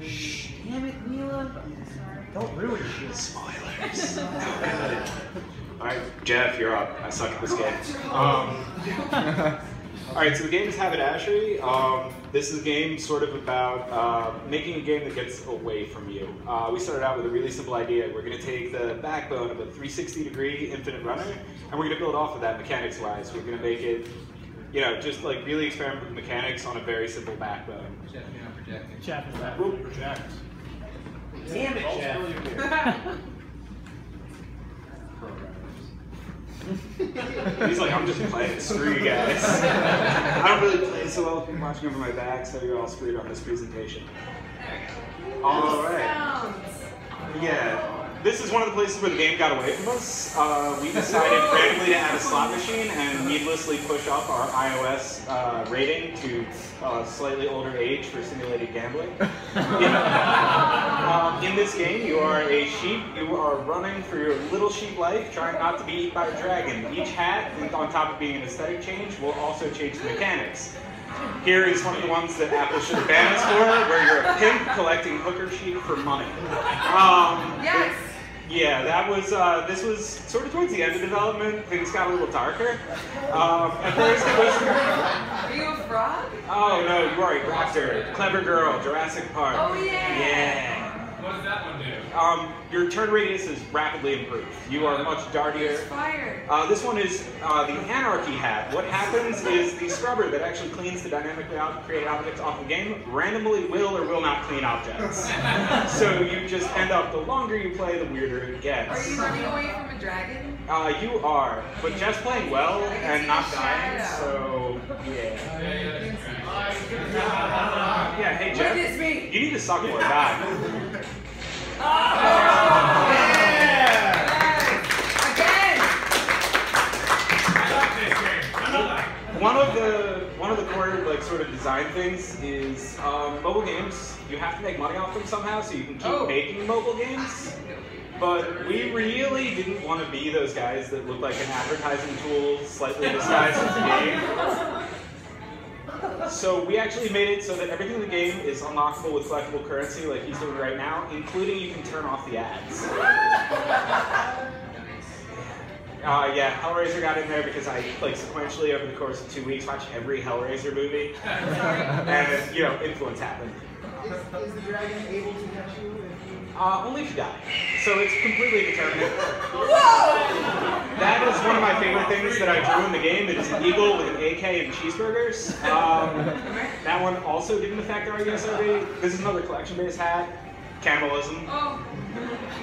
Shh. Damn it, Mila. Don't ruin shit. Spoilers. Alright, Jeff, you're up. I suck at this game. Alright, so the game is Haberdashery. This is a game sort of about making a game that gets away from you. We started out with a really simple idea. We're going to take the backbone of a 360-degree infinite runner, and we're going to build off of that mechanics-wise. We're going to make it, you know, just like really experiment with mechanics on a very simple backbone. Jeff, you're not projecting. Jeff is that. Whoop. Project. Damn it, Jeff. He's like, I'm just playing. Screw you guys. I don't really play so well with people watching over my back, so you're all screwed on this presentation. All right. Yeah. This is one of the places where the game got away from us. We decided randomly to add a slot machine and needlessly push up our iOS rating to a slightly older age for simulated gambling. In this game, you are a sheep. You are running for your little sheep life, trying not to be eaten by a dragon. Each hat, on top of being an aesthetic change, will also change the mechanics. Here is one of the ones that Apple should ban us for, where you're a pimp collecting hooker sheep for money. Yes! Yeah, that was, this was sort of towards the end of development. Things got a little darker. At first it was... Are you a frog? Oh no, you are a raptor. Clever girl, Jurassic Park. Oh yeah! Yeah. What does that one do? Your turn radius is rapidly improved. You are much dartier. Fire. This one is the Anarchy hat. What happens is the scrubber that actually cleans the dynamically created objects off the game randomly will or will not clean objects. So you just end up, the longer you play, the weirder it gets. Are you running away from a dragon? You are, but Jeff's playing well and not dying, so yeah. Yeah, hey Jeff, Look at me. you need to suck more die. One of the core like sort of design things is mobile games. You have to make money off them somehow, so you can keep making mobile games. But we really didn't want to be those guys that look like an advertising tool slightly disguised as a game. So we actually made it so that everything in the game is unlockable with collectible currency like he's doing right now, including you can turn off the ads. Yeah, Hellraiser got in there because I, like, sequentially over the course of 2 weeks watched every Hellraiser movie. And, you know, influence happened. Is the dragon able to catch you if you... Only if you die. So it's completely determinate. Whoa! That is one of my favorite things that I drew in the game. It is an eagle with an AK and cheeseburgers. That one also didn't affect our USRV. This is another collection-based hat. Cannibalism. Oh.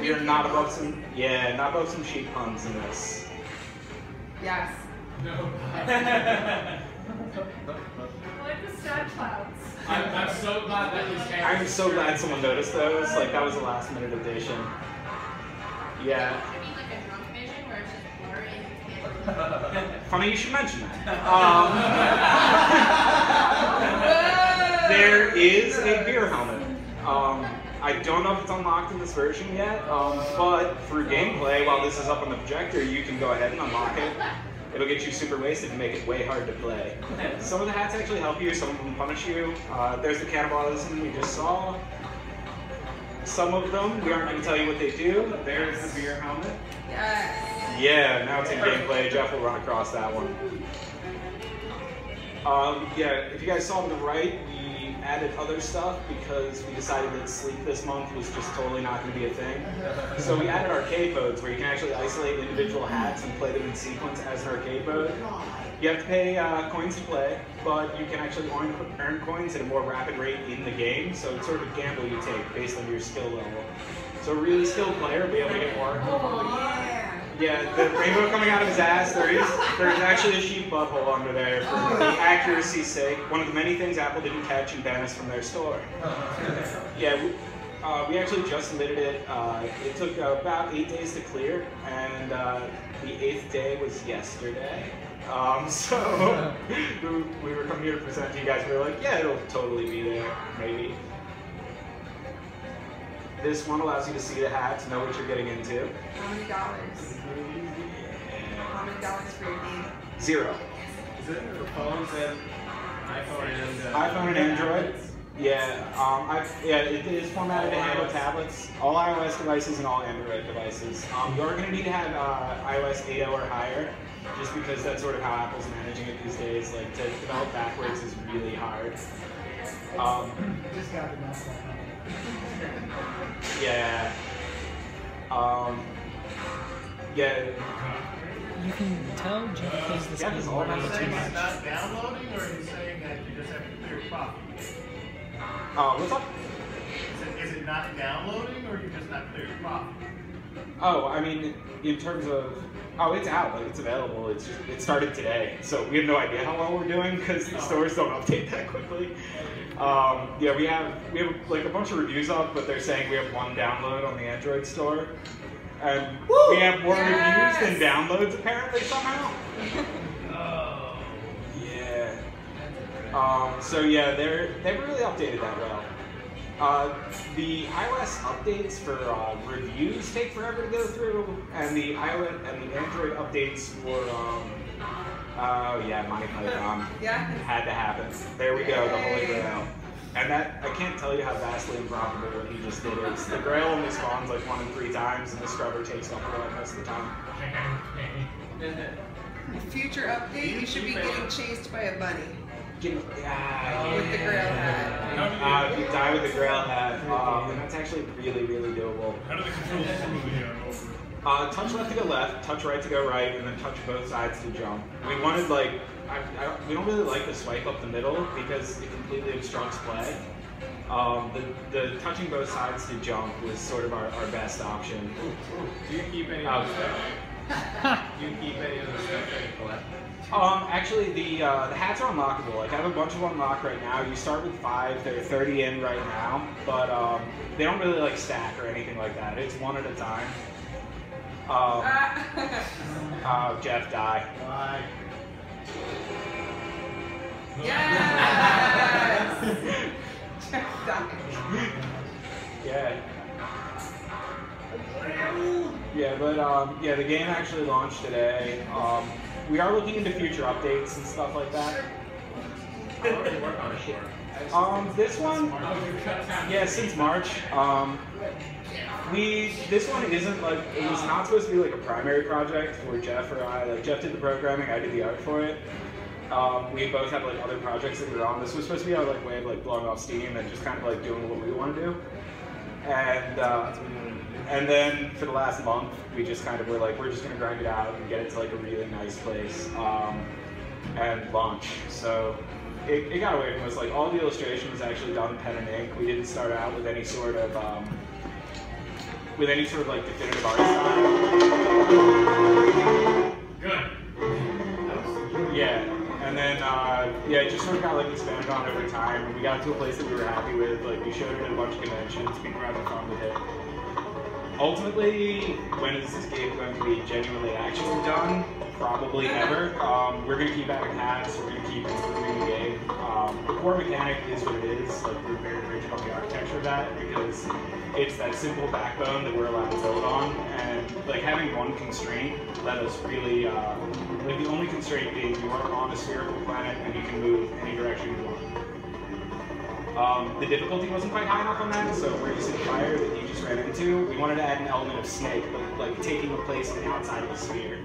You're not above some, not above some sheep puns in this. Yes. No. I like the sad clouds. I'm so glad that these cameras. I'm so glad someone noticed those. Like, that was a last-minute addition. Yeah. I mean, like a drunk vision where it's just blurry and Funny you should mention that. There is a beer helmet. I don't know if it's unlocked in this version yet, but through gameplay, while this is up on the projector, you can go ahead and unlock it. It'll get you super wasted and make it way hard to play. Some of the hats actually help you, some of them punish you. There's the cannibalism we just saw. Some of them, we aren't going to tell you what they do. There's the beer helmet. Yes. Yeah, now it's in gameplay. Jeff will run across that one. Yeah, if you guys saw on the right, we added other stuff because we decided that sleep this month was just totally not going to be a thing. So we added arcade modes where you can actually isolate individual hats and play them in sequence as an arcade mode. You have to pay coins to play, but you can actually earn coins at a more rapid rate in the game, so it's sort of a gamble you take based on your skill level. So a really skilled player will be able to get more. Oh, yeah. Yeah, the rainbow coming out of his ass, there's actually a sheep butthole under there for the accuracy's sake. One of the many things Apple didn't catch and ban us from their store. Yeah, we actually just submitted it. It took about 8 days to clear, and the 8th day was yesterday. So we were coming here to present to you guys. We were like, yeah, it'll totally be there, maybe. This one allows you to see the hat, to know what you're getting into. How many dollars? How many dollars for your game? 0. Is it for phones and iPhone and iPhone and Android. It is formatted to handle tablets, all iOS devices and all Android devices. You're going to need to have iOS 8.0 or higher, just because that's sort of how Apple's managing it these days. Like, to develop backwards is really hard. Just got the mouse. Yeah. Yeah. You can tell Jeff plays this Jeff game is all about way the too too much. It's not downloading, or are you saying that you just have to clear property? What's up? Is it not downloading, or you just not clear property? Oh, I mean, in terms of, it's out, like it's available. It's just, it started today, so we have no idea how well we're doing because the stores don't update that quickly. We have like a bunch of reviews up, but they're saying we have one download on the Android store, and we have more reviews than downloads apparently somehow. Yeah. They've really updated that well. The iOS updates for reviews take forever to go through, and the iOS and the Android updates for Monty Python had to happen. There we go, the Holy Grail. And that, I can't tell you how vastly improbable what he just did is. The Grail only spawns like 1 in 3 times, and the Scrubber takes off the most of the time. Future update, you should be getting chased by a bunny. With the Grail hat. If you die with the Grail hat, then that's actually really, really doable. How do the controls move here? Touch left to go left, touch right to go right, and then touch both sides to jump. We wanted we don't really like the swipe up the middle because it completely obstructs play. The touching both sides to jump was sort of our best option. Do you keep any of the stuff? Do you keep any of the stuff that you collect? Actually, the hats are unlockable. Like, I have a bunch of them unlocked right now. You start with 5, there are 30 in right now, but they don't really like stack or anything like that. It's one at a time. Jeff, die. Why? Yes! Jeff died. The game actually launched today. We are looking into future updates and stuff like that. This one, since March. This one isn't like, it was not supposed to be like a primary project for Jeff or I. Like, Jeff did the programming, I did the art for it. We both have like other projects that we were on. This was supposed to be our like way of like blowing off steam and just kind of like doing what we want to do. And then for the last month, we just kind of were like, we're just gonna grind it out and get it to like a really nice place and launch. So it got away from us. Like, all the illustration was actually done pen and ink. We didn't start out with any sort of like definitive art style. Good. Yeah. And then, it just sort of got like expanded on over time, and we got to a place that we were happy with. Like, we showed it at a bunch of conventions, people were having fun with it. Ultimately, when is this game going to be genuinely actually done? Probably never. We're going to keep adding hats, we're going to keep improving the game. The core mechanic is what it is. Like, we're very rigid on the architecture of that because it's that simple backbone that we're allowed to build on, and like having one constraint let us really, like the only constraint being you are on a spherical planet and you can move any direction you want. The difficulty wasn't quite high enough on that, so where you see the fire that you just ran into, we wanted to add an element of Snake, like taking a place on the outside of the sphere.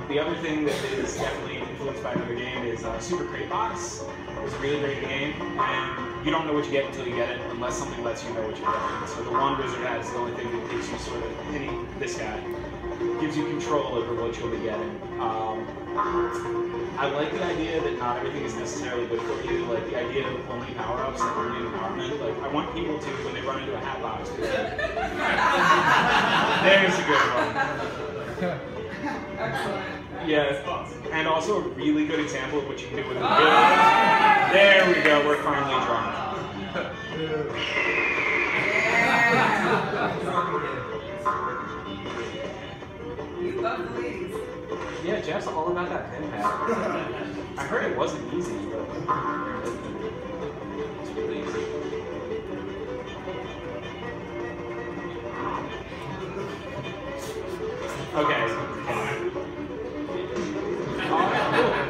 The other thing that is definitely influenced by another game is Super Crate Box. It's a really great game, and you don't know what you get until you get it, unless something lets you know what you're getting. So the one Wizard has is the only thing that gives you sort of, this guy, gives you control over what you'll be getting. I like the idea that not everything is necessarily good for you, like the idea of only power-ups and only empowerment. Like, I want people to, when they run into a hat box, be like, there's a good one. Yeah, and also a really good example of what you can do with a good. There we go, we're finally drunk. You love the ladies. Yeah, Jeff's all about that pen pad. I heard it wasn't easy, but it's really easy. Okay. Cool.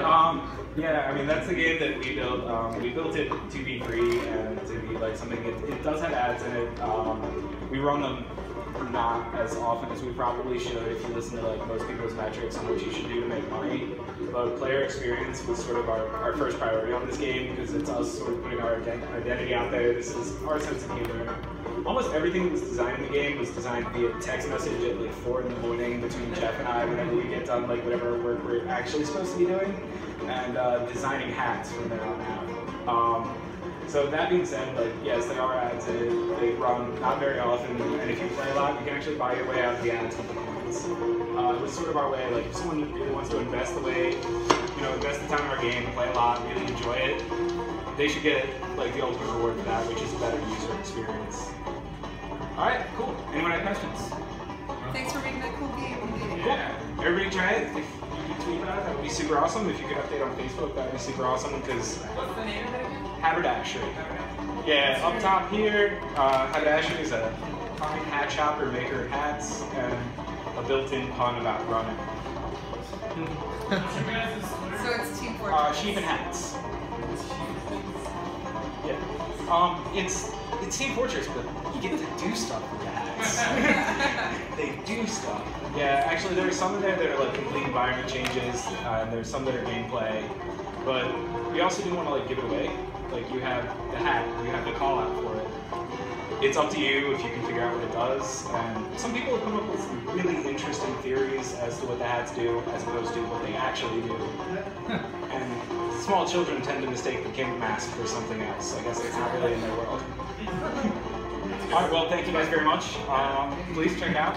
mean, that's the game that we built. We built it to be free and to be like something. It does have ads in it. We run them not as often as we probably should if you listen to like most people's metrics on what you should do to make money. But player experience was sort of our first priority on this game because it's us sort of putting our identity out there. This is our sense of humor. Almost everything that was designed in the game was designed via text message at like 4 in the morning between Jeff and I whenever we get done like whatever work we're actually supposed to be doing, and designing hats from there on out. So that being said, like yes, there are ads in it. They run not very often, and if you play a lot, you can actually buy your way out of the ads with the coins. It was sort of our way, like if someone really wants to invest the time in our game, play a lot, really enjoy it, they should get like the ultimate reward for that, which is a better user experience. All right, cool. Anyone have questions? Thanks for making that cool game. Yeah. Everybody try it. If you could tweet about it, that would be super awesome. If you could update on Facebook, that would be super awesome because. What's the name of it again? Haberdashery. Yeah, up top here, Haberdashery is a fine hat shop or maker of hats and a built-in pun about running. So it's Team Fortress. Sheep and hats. Yeah. It's Team Fortress, but you get to do stuff with the hats. They do stuff. Yeah, actually there are some in there that are like complete environment changes, and there's some that are gameplay. But we also do want to like give it away. Like you have the hat, you have the call out for it. It's up to you if you can figure out what it does. And some people have come up with some really interesting theories as to what the hats do, as opposed to what they actually do. And small children tend to mistake the king mask for something else. I guess it's not really in their world. All right, well, thank you guys very much. Please check out.